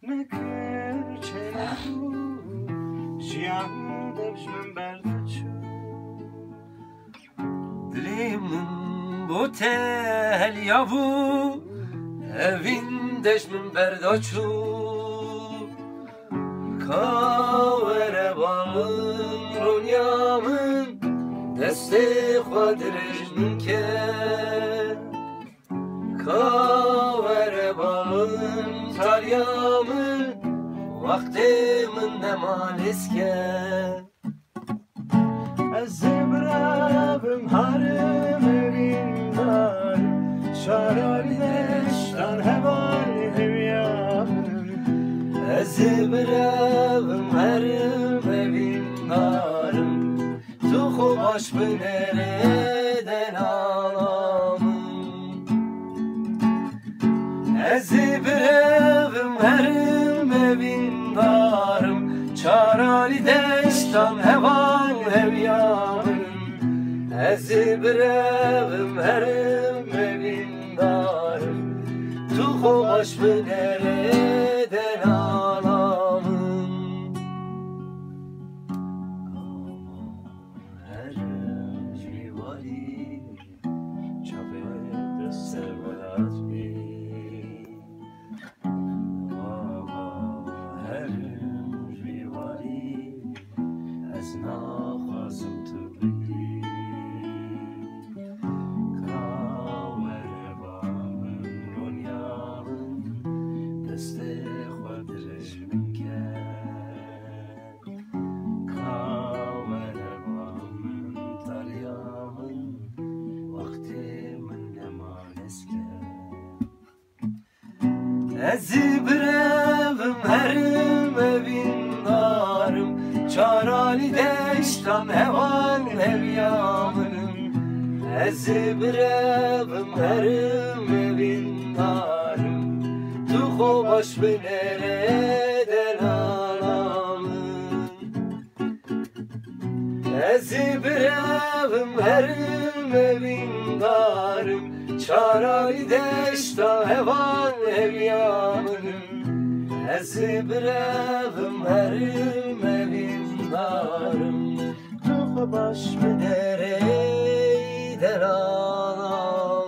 مکر چلو جیان دبجمن بردچو Dilimin bu tel yavu evin deşmin berdaçu kavere bağın ronyamın deste xadrejmin ke kavere bağın taryamın vaktimin ne maleske از برم هرم بیندار شاراری دشتان هوان همیام از برم هرم بیندارم تو خوباش بنردن آلامم از برم هرم بیندارم شاراری دشتان هوان همیام از برم هرم بیندارم تو خوباش بنردن آلامم هرم جیواری چاپه دستر بلد بی هرم جیواری از نخوازم تو بگی از برم هرم بیندارم چارانی دشتم هوان همیامنم از برم هرم بیندارم تو خوباش بنردن آلامم از برم هرم بیندارم چارانی دشتم هوان همیامنم از برم هرم بیندارم تو خوباش بنردن آلامم